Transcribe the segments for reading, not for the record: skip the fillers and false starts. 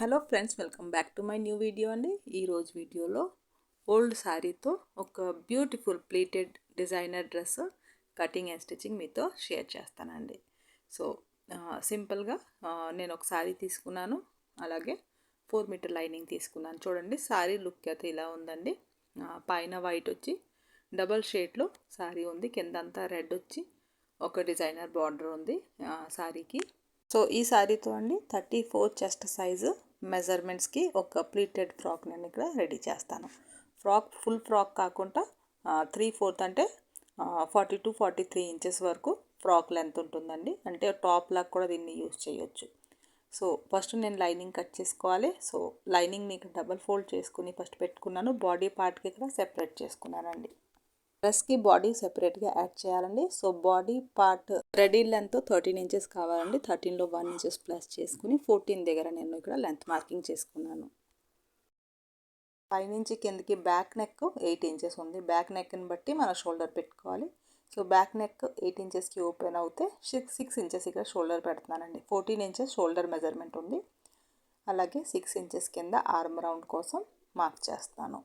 Hello friends, welcome back to my new video అండి. ఈరోజు వీడియోలో ఓల్డ్ శారీతో ఒక beautiful pleated designer dress cutting and stitching మీతో share చేస్తానండి. సో సింపుల్గా నేను ఒక శారీ తీసుకున్నాను, అలాగే 4 మీటర్ లైనింగ్ తీసుకున్నాను. చూడండి శారీ లుక్ అయితే ఇలా ఉందండి. పైన వైట్ వచ్చి డబల్ షేడ్లో శారీ ఉంది, కిందంతా రెడ్ వచ్చి ఒక డిజైనర్ బార్డర్ ఉంది శారీకి. సో ఈ శారీతో అండి 34 చెస్ట్ సైజు మెజర్మెంట్స్కి ఒక ప్లీటెడ్ ఫ్రాక్ నేను ఇక్కడ రెడీ చేస్తాను. ఫుల్ ఫ్రాక్ కాకుండా 3/4 అంటే 40 to 43 ఇంచెస్ వరకు ఫ్రాక్ లెంత్ ఉంటుందండి. అంటే టాప్ లాగా కూడా దీన్ని యూజ్ చేయొచ్చు. సో ఫస్ట్ నేను లైనింగ్ కట్ చేసుకోవాలి. సో లైనింగ్ని ఇక్కడ డబల్ ఫోల్డ్ చేసుకుని ఫస్ట్ పెట్టుకున్నాను. బాడీ పార్ట్కి ఇక్కడ సెపరేట్ చేసుకున్నానండి. డ్రెస్కి బాడీ సెపరేట్గా యాడ్ చేయాలండి. So body part ready length 13 inches కావాలండి. 13లో 1 ఇంచెస్ ప్లస్ చేసుకుని 14 దగ్గర నేను ఇక్కడ లెంత్ మార్కింగ్ చేసుకున్నాను. పైనుంచి కిందకి బ్యాక్ నెక్ 8 ఇంచెస్ ఉంది. బ్యాక్ నెక్ని బట్టి మన షోల్డర్ పెట్టుకోవాలి. సో బ్యాక్ నెక్ 8 ఇంచెస్కి ఓపెన్ అవుతే 6 ఇంచెస్ ఇక్కడ షోల్డర్ పెడుతున్నానండి. 14 ఇంచెస్ షోల్డర్ మెజర్మెంట్ ఉంది. అలాగే 6 ఇంచెస్ కింద ఆర్మ్ రౌండ్ కోసం మార్క్ చేస్తాను.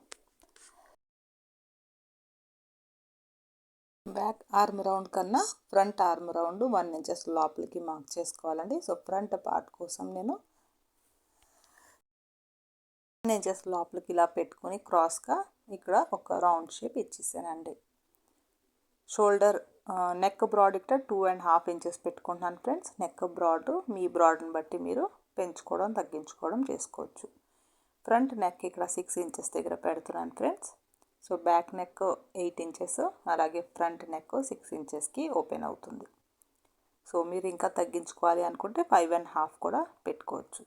బ్యాక్ ఆర్మ్ రౌండ్ కన్నా ఫ్రంట్ ఆర్మ్ రౌండ్ 1 ఇంచెస్ లోపలికి మార్క్ చేసుకోవాలండి. సో ఫ్రంట్ పార్ట్ కోసం నేను 1 ఇంచెస్ లోపలికి ఇలా పెట్టుకొని క్రాస్గా ఇక్కడ ఒక రౌండ్ షేప్ ఇచ్చేసానండి. షోల్డర్ నెక్ బ్రాడ్ ఇక్కడ 2.5 ఇంచెస్ పెట్టుకుంటున్నాను ఫ్రెండ్స్. నెక్ బ్రాడ్ మీ బ్రాడ్ని బట్టి మీరు పెంచుకోవడం తగ్గించుకోవడం చేసుకోవచ్చు. ఫ్రంట్ నెక్ ఇక్కడ 6 ఇంచెస్ దగ్గర పెడుతున్నాను friends. So back neck 8 inches, అలాగే ఫ్రంట్ నెక్ 6 ఇంచెస్కి ఓపెన్ అవుతుంది. సో మీరు ఇంకా తగ్గించుకోవాలి అనుకుంటే 5.5 కూడా పెట్టుకోవచ్చు.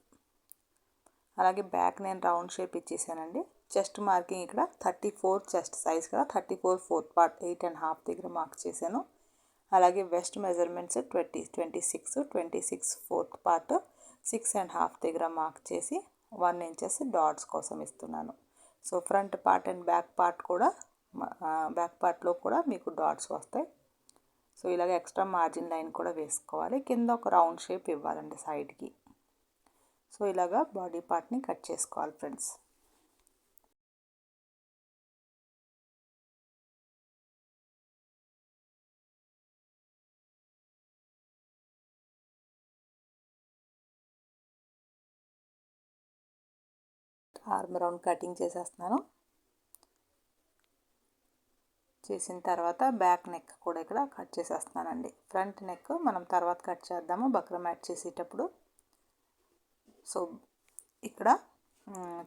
అలాగే బ్యాక్ నేను రౌండ్ షేప్ ఇచ్చేసానండి. చెస్ట్ మార్కింగ్ ఇక్కడ 34 చెస్ట్ సైజ్ కదా, 34 4th పార్ట్ 8.5 దగ్గర మార్క్ చేశాను. అలాగే వెస్ట్ మెజర్మెంట్స్ 26 4th పార్ట్ 6.5 దగ్గర మార్క్ చేసి 1 ఇంచెస్ డాట్స్ కోసం ఇస్తున్నాను. So front part and back పార్ట్లో కూడా మీకు డాట్స్ వస్తాయి. సో ఇలాగ ఎక్స్ట్రా మార్జిన్ లైన్ కూడా వేసుకోవాలి. కింద ఒక రౌండ్ షేప్ ఇవ్వాలండి సైడ్కి. సో ఇలాగా బాడీ పార్ట్ని కట్ చేసుకోవాలి ఫ్రెండ్స్. ఆర్మ్ రౌండ్ కటింగ్ చేసేస్తున్నాను. చేసిన తర్వాత బ్యాక్ నెక్ కూడా ఇక్కడ కట్ చేసేస్తున్నానండి. ఫ్రంట్ నెక్ మనం తర్వాత కట్ చేద్దాము బక్రమ్ యాడ్ చేసేటప్పుడు. సో ఇక్కడ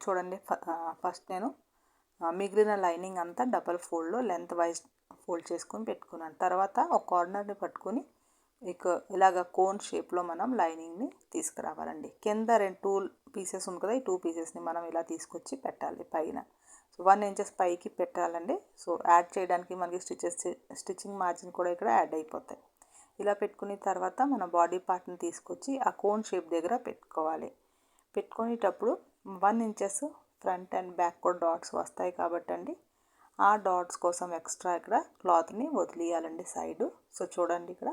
చూడండి, ఫస్ట్ నేను మిగిలిన లైనింగ్ అంతా డబల్ ఫోల్డ్లో లెంత్ వైజ్ ఫోల్డ్ చేసుకొని పెట్టుకున్నాను. తర్వాత ఒక కార్నర్ని పట్టుకొని ఇలాగ కోన్ షేప్లో మనం లైనింగ్ని తీసుకురావాలండి. కింద 2 పీసెస్ ఉంది కదా, ఈ 2 పీసెస్ని మనం ఇలా తీసుకొచ్చి పెట్టాలి పైన. సో 1 ఇంచెస్ పైకి పెట్టాలండి. సో యాడ్ చేయడానికి మనకి స్టిచ్చింగ్ మార్జిన్ కూడా ఇక్కడ యాడ్ అయిపోతాయి. ఇలా పెట్టుకున్న తర్వాత మన బాడీ పార్ట్ని తీసుకొచ్చి ఆ కోన్ షేప్ దగ్గర పెట్టుకోవాలి. పెట్టుకునేటప్పుడు 1 ఇంచెస్ ఫ్రంట్ అండ్ బ్యాక్ కూడా డాట్స్ వస్తాయి కాబట్టి అండి, ఆ డాట్స్ కోసం ఎక్స్ట్రా ఇక్కడ క్లాత్ని వదిలేయాలండి సైడు. సో చూడండి, ఇక్కడ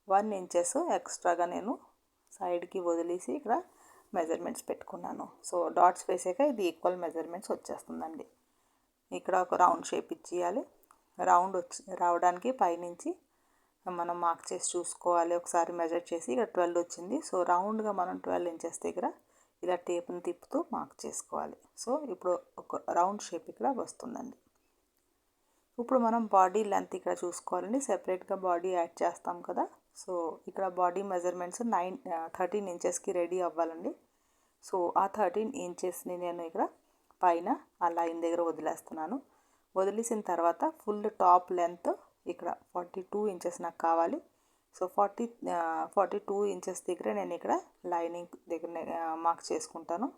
1 ఇంచెస్ ఎక్స్ట్రాగా నేను సైడ్కి వదిలేసి ఇక్కడ మెజర్మెంట్స్ పెట్టుకున్నాను. సో డాట్స్ వేసాక ఇది ఈక్వల్ మెజర్మెంట్స్ వచ్చేస్తుందండి. ఇక్కడ ఒక రౌండ్ షేప్ ఇచ్చేయాలి. రౌండ్ రావడానికి పైనుంచి మనం మార్క్ చేసి చూసుకోవాలి. ఒకసారి మెజర్ చేసి ఇక్కడ 12 వచ్చింది. సో రౌండ్గా మనం 12 ఇంచెస్ దగ్గర ఇలా టేప్ని తిప్పుతూ మార్క్ చేసుకోవాలి. సో ఇప్పుడు ఒక రౌండ్ షేప్ ఇక్కడ వస్తుందండి. ఇప్పుడు మనం బాడీ లెంత్ ఇక్కడ చూసుకోవాలండి. సెపరేట్గా బాడీ యాడ్ చేస్తాం కదా. సో ఇక్కడ బాడీ మెజర్మెంట్స్ 13 ఇంచెస్కి రెడీ అవ్వాలండి. సో ఆ 13 ఇంచెస్ని నేను ఇక్కడ పైన ఆ లైన్ దగ్గర వదిలేస్తున్నాను. వదిలేసిన తర్వాత ఫుల్ టాప్ లెంత్ ఇక్కడ 42 ఇంచెస్ నాకు కావాలి. సో 42 ఇంచెస్ దగ్గర నేను ఇక్కడ లైనింగ్ దగ్గర మార్క్ చేసుకుంటాను.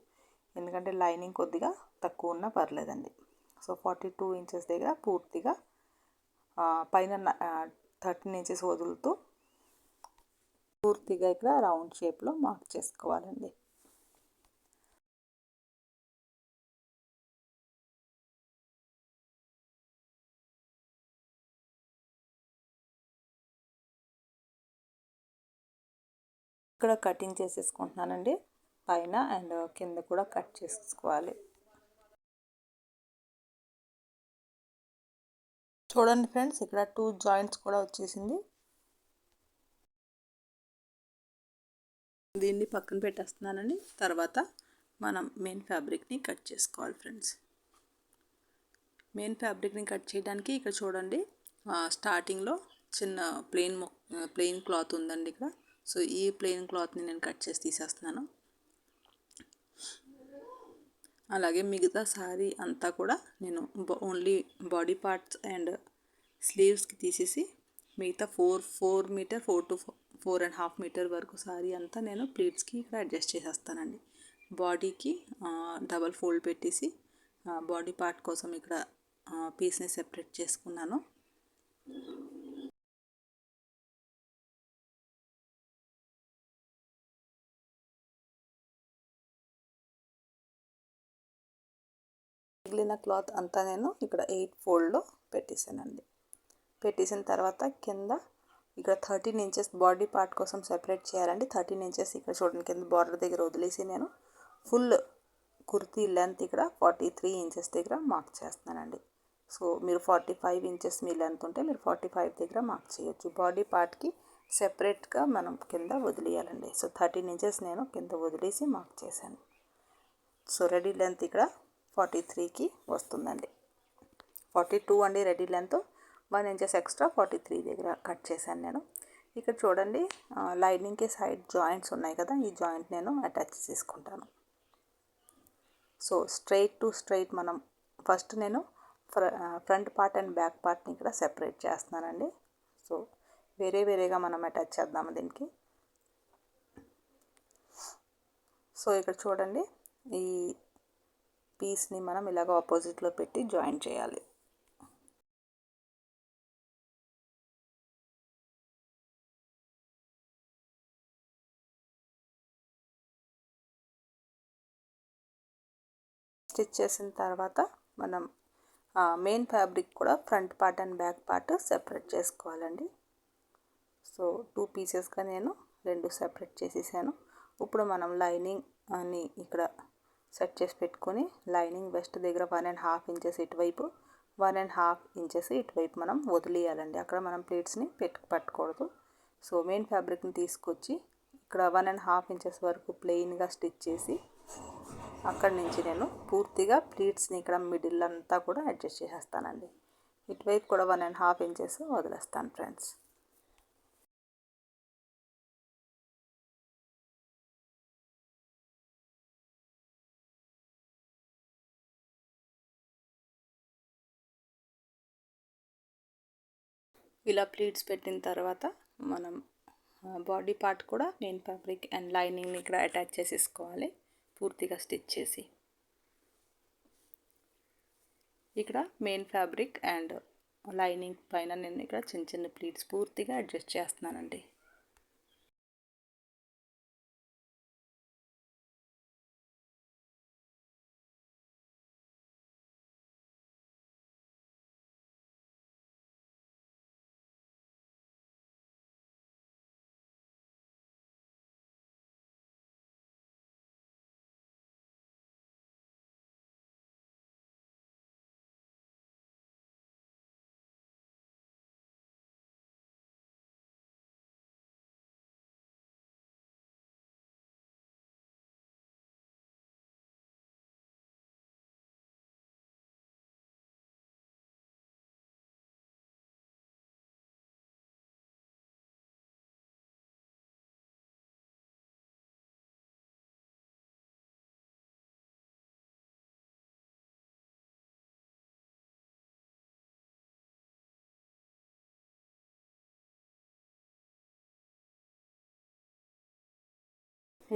ఎందుకంటే లైనింగ్ కొద్దిగా తక్కువ ఉన్నా పర్లేదండి. సో 42 ఇంచెస్ దగ్గర పూర్తిగా పైన 13 ఇంచెస్ వదులుతూ పూర్తిగా ఇక్కడ రౌండ్ షేప్లో మార్క్ చేసుకోవాలండి. ఇక్కడ కటింగ్ చేసేసుకుంటున్నానండి. పైన అండ్ కింద కూడా కట్ చేసుకోవాలి. చూడండి ఫ్రెండ్స్, ఇక్కడ 2 జాయింట్స్ కూడా వచ్చేసింది. దీన్ని పక్కన పెట్టేస్తున్నానండి. తర్వాత మనం మెయిన్ ఫ్యాబ్రిక్ని కట్ చేసుకోవాలి ఫ్రెండ్స్. మెయిన్ ఫ్యాబ్రిక్ని కట్ చేయడానికి ఇక్కడ చూడండి, స్టార్టింగ్లో చిన్న ప్లెయిన్ క్లాత్ ఉందండి ఇక్కడ. సో ఈ ప్లెయిన్ క్లాత్ని నేను కట్ చేసి తీసేస్తున్నాను. అలాగే మిగతా శారీ అంతా కూడా నేను ఓన్లీ బాడీ పార్ట్స్ అండ్ స్లీవ్స్కి తీసేసి మిగతా 4 మీటర్ 4 to 4.5 మీటర్ వరకు శారీ అంతా నేను ప్లీట్స్కి ఇక్కడ అడ్జస్ట్ చేసేస్తానండి. బాడీకి డబల్ ఫోల్డ్ పెట్టేసి బాడీ పార్ట్ కోసం ఇక్కడ పీస్ని సెపరేట్ చేసుకున్నాను. మిగిలిన క్లాత్ అంతా నేను ఇక్కడ 8 ఫోల్డ్లో పెట్టేసానండి. పెట్టేసిన తర్వాత కింద ఇక్కడ 13 ఇంచెస్ బాడీ పార్ట్ కోసం సెపరేట్ చేయాలండి. 13 ఇంచెస్ ఇక్కడ చూడండి కింద బార్డర్ దగ్గర వదిలేసి నేను ఫుల్ కుర్తీ లెంత్ ఇక్కడ 43 ఇంచెస్ దగ్గర మార్క్ చేస్తున్నానండి. సో మీరు 45 ఇంచెస్ మీ లెంత్ ఉంటే మీరు 45 దగ్గర మార్క్ చేయొచ్చు. బాడీ పార్ట్కి సెపరేట్గా మనం కింద వదిలేయాలండి. సో 13 ఇంచెస్ నేను కింద వదిలేసి మార్క్ చేశాను. సో రెడీ లెంత్ ఇక్కడ 43కి వస్తుందండి. 42 అండి రెడీ లెంత్. 1 ఇంచెస్ ఎక్స్ట్రా 43 దగ్గర కట్ చేశాను నేను. ఇక్కడ చూడండి, లైనింగ్కి సైడ్ జాయింట్స్ ఉన్నాయి కదా, ఈ జాయింట్ నేను అటాచ్ చేసుకుంటాను. సో స్ట్రైట్ టు స్ట్రైట్ మనం ఫస్ట్ నేను ఫ్రంట్ పార్ట్ అండ్ బ్యాక్ పార్ట్ని ఇక్కడ సెపరేట్ చేస్తున్నానండి. సో వేరేగా మనం అటాచ్ చేద్దాము దీనికి. సో ఇక్కడ చూడండి, ఈ పీస్ని మనం ఇలాగ ఆపోజిట్లో పెట్టి జాయిన్ చేయాలి. స్టిచ్ చేసిన తర్వాత మనం మెయిన్ ఫ్యాబ్రిక్ కూడా front part and back part separate చేసుకోవాలండి. సో 2 పీసెస్గా నేను 2 సెపరేట్ చేసేసాను. ఇప్పుడు మనం లైనింగ్ అని ఇక్కడ సెట్ చేసి పెట్టుకొని లైనింగ్ వెస్ట్ దగ్గర 1.5 ఇంచెస్ ఇటువైపు 1.5 ఇంచెస్ ఇటువైపు మనం వదిలేయాలండి. అక్కడ మనం ప్లేట్స్ని పట్టకూడదు. సో మెయిన్ ఫ్యాబ్రిక్ని తీసుకొచ్చి ఇక్కడ 1.5 ఇంచెస్ వరకు ప్లెయిన్గా స్టిచ్ చేసి అక్కడి నుంచి నేను పూర్తిగా ప్లీట్స్ని ఇక్కడ మిడిల్ అంతా కూడా అడ్జస్ట్ చేసేస్తానండి. ఇటువైపు కూడా 1.5 ఇంచెస్ వదిలేస్తాను ఫ్రెండ్స్. ఇలా ప్లీట్స్ పెట్టిన తర్వాత మనం బాడీ పార్ట్ కూడా మెయిన్ ఫ్యాబ్రిక్ అండ్ లైనింగ్ని ఇక్కడ అటాచ్ చేసేసుకోవాలి పూర్తిగా స్టిచ్ చేసి. ఇక్కడ మెయిన్ ఫ్యాబ్రిక్ అండ్ లైనింగ్ పైన నేను ఇక్కడ చిన్న ప్లీట్స్ పూర్తిగా అడ్జస్ట్ చేస్తున్నానండి.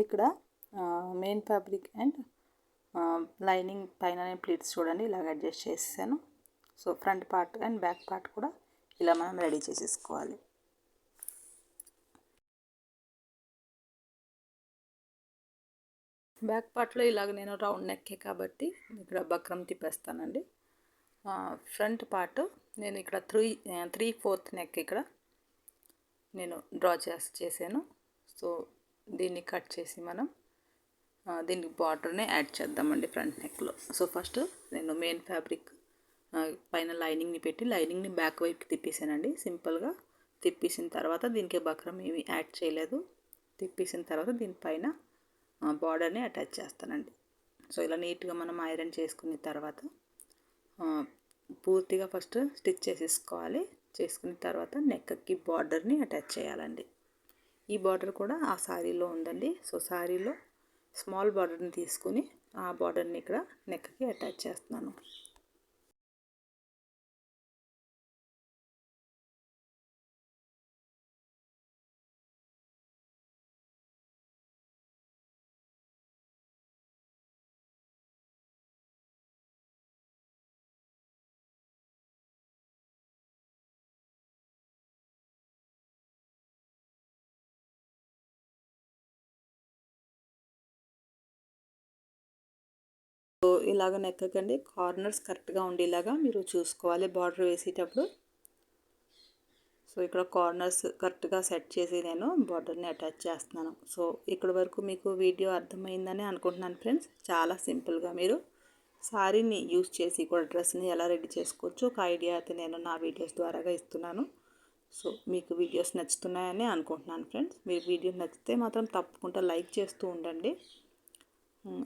ఇక్కడ మెయిన్ ఫ్యాబ్రిక్ అండ్ లైనింగ్ పైన ప్లీట్స్ చూడండి ఇలాగ అడ్జస్ట్ చేసేసాను. So front part and back part కూడా ఇలా మనం రెడీ చేసేసుకోవాలి. బ్యాక్ పార్ట్లో ఇలాగ నేను రౌండ్ నెక్కే కాబట్టి ఇక్కడ బక్రం తిప్పేస్తానండి. ఫ్రంట్ పార్ట్ నేను ఇక్కడ 3/4 నెక్ ఇక్కడ నేను డ్రా చేసాను. సో దీన్ని కట్ చేసి మనం దీనికి బార్డర్ని యాడ్ చేద్దామండి ఫ్రంట్ నెక్లో. సో ఫస్ట్ నేను మెయిన్ ఫ్యాబ్రిక్ పైన లైనింగ్ని పెట్టి లైనింగ్ని బ్యాక్ వైపుకి తిప్పేసానండి. సింపుల్గా తిప్పేసిన తర్వాత దీనికి బక్రం ఏమి యాడ్ చేయలేదు. తిప్పేసిన తర్వాత దీనిపైన బార్డర్ని అటాచ్ చేస్తానండి. సో ఇలా నీట్గా మనం ఐరన్ చేసుకున్న తర్వాత పూర్తిగా ఫస్ట్ స్టిచ్ చేసేసుకోవాలి. చేసుకున్న తర్వాత నెక్కి బార్డర్ని అటాచ్ చేయాలండి. ఈ బార్డర్ కూడా ఆ శారీలో ఉందండి. సో శారీలో స్మాల్ బార్డర్ని తీసుకుని ఆ బార్డర్ని ఇక్కడ నెక్కి అటాచ్ చేస్తున్నాను. సో ఇలాగ నెక్కకండి కార్నర్స్ కరెక్ట్గా ఉండేలాగా మీరు చూసుకోవాలి బార్డర్ వేసేటప్పుడు. సో ఇక్కడ కార్నర్స్ కరెక్ట్గా సెట్ చేసి నేను బార్డర్ని అటాచ్ చేస్తున్నాను. సో ఇక్కడ వరకు మీకు వీడియో అర్థమైందని అనుకుంటున్నాను ఫ్రెండ్స్. చాలా సింపుల్గా మీరు శారీని యూజ్ చేసి కూడా డ్రెస్ని ఎలా రెడీ చేసుకోవచ్చు ఒక ఐడియా అయితే నేను నా వీడియోస్ ద్వారాగా ఇస్తున్నాను. సో మీకు వీడియోస్ నచ్చుతున్నాయని అనుకుంటున్నాను ఫ్రెండ్స్. మీరు వీడియో నచ్చితే మాత్రం తప్పకుండా లైక్ చేస్తూ ఉండండి.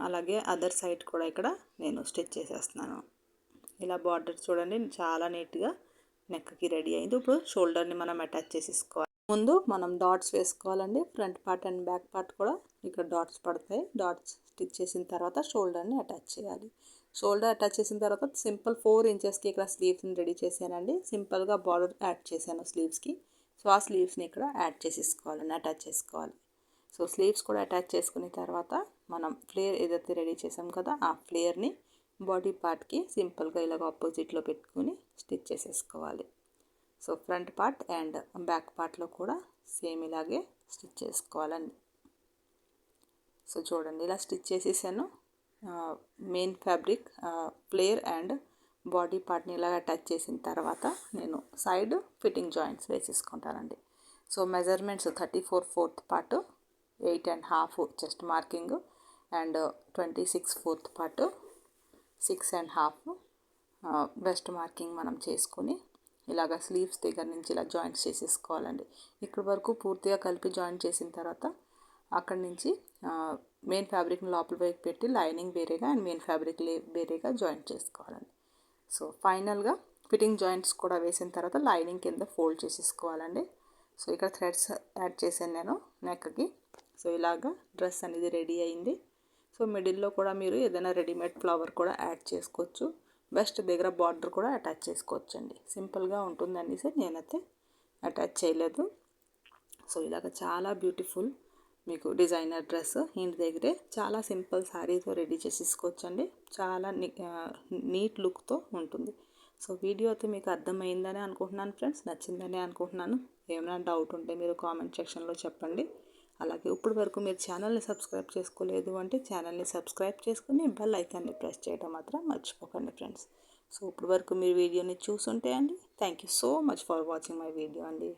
అలాగే అదర్ సైడ్ కూడా ఇక్కడ నేను స్టిచ్ చేసేస్తున్నాను. ఇలా బార్డర్ చూడండి చాలా నీట్గా నెక్కి రెడీ అయింది. ఇప్పుడు షోల్డర్ని మనం అటాచ్ చేసేసుకోవాలి. ముందు మనం డాట్స్ వేసుకోవాలండి. Front part and back part కూడా ఇక్కడ డాట్స్ పడతాయి. డాట్స్ స్టిచ్ చేసిన తర్వాత షోల్డర్ని అటాచ్ చేయాలి. షోల్డర్ అటాచ్ చేసిన తర్వాత సింపుల్ 4 ఇంచెస్కి ఇక్కడ స్లీవ్స్ని రెడీ చేశానండి. సింపుల్గా బార్డర్ యాడ్ చేశాను స్లీవ్స్కి. సో ఆ స్లీవ్స్ని ఇక్కడ యాడ్ చేసేసుకోవాలండి, అటాచ్ చేసుకోవాలి. సో స్లీవ్స్ కూడా అటాచ్ చేసుకున్న తర్వాత మనం ఫ్లేర్ ఏదైతే రెడీ చేసాం కదా ఆ ఫ్లేర్ని బాడీ పార్ట్కి సింపుల్గా ఇలాగ ఆపోజిట్లో పెట్టుకుని స్టిచ్ చేసేసుకోవాలి. So front part and back పార్ట్లో కూడా సేమ్ ఇలాగే స్టిచ్ చేసుకోవాలండి. సో చూడండి ఇలా స్టిచ్ చేసేసాను. Main fabric flare and body పార్ట్ని ఇలా అటాచ్ చేసిన తర్వాత నేను సైడ్ ఫిట్టింగ్ జాయింట్స్ వేసేసుకుంటానండి. So measurements 34/4 part, 8.5 chest marking and 26/4 part, 6.5 waist marking మనం చేసుకుని ఇలాగ స్లీవ్స్ దగ్గర నుంచి ఇలా జాయింట్స్ చేసేసుకోవాలండి. ఇక్కడి వరకు పూర్తిగా కలిపి జాయింట్ చేసిన తర్వాత అక్కడి నుంచి మెయిన్ ఫ్యాబ్రిక్ని లోపల వైపు పెట్టి లైనింగ్ వేరేగా అండ్ మెయిన్ ఫ్యాబ్రిక్ వేరేగా జాయింట్ చేసుకోవాలండి. సో ఫైనల్గా ఫిట్టింగ్ జాయింట్స్ కూడా వేసిన తర్వాత లైనింగ్ కింద ఫోల్డ్ చేసేసుకోవాలండి. సో ఇక్కడ థ్రెడ్స్ యాడ్ చేశాను నేను నెక్కి. సో ఇలాగా డ్రెస్ అనేది రెడీ అయింది. సో మిడిల్లో కూడా మీరు ఏదైనా రెడీమేడ్ ఫ్లవర్ కూడా యాడ్ చేసుకోవచ్చు. బెస్ట్ దగ్గర బార్డర్ కూడా అటాచ్ చేసుకోవచ్చు అండి. సింపుల్గా ఉంటుందనేసి నేనైతే అటాచ్ చేయలేదు. సో ఇలాగ చాలా బ్యూటిఫుల్ మీకు డిజైనర్ డ్రెస్ ఇంటి దగ్గరే చాలా సింపుల్ శారీతో రెడీ చేసేసుకోవచ్చు అండి. చాలా నీట్ లుక్తో ఉంటుంది. సో వీడియో అయితే మీకు అర్థమైందని అనుకుంటున్నాను ఫ్రెండ్స్, నచ్చిందని అనుకుంటున్నాను. ఏమైనా డౌట్ ఉంటే మీరు కామెంట్ సెక్షన్లో చెప్పండి. అలాగే ఇప్పటి వరకు మీరు ఛానల్ని సబ్స్క్రైబ్ చేసుకోలేదు అంటే ఛానల్ని సబ్స్క్రైబ్ చేసుకుని బెల్ ఐకాన్ని ప్రెస్ చేయడం మాత్రం మర్చిపోకండి ఫ్రెండ్స్. సో ఇప్పటి వరకు మీరు వీడియోని చూసుంటే అండి thank you so much for watching my video అండి.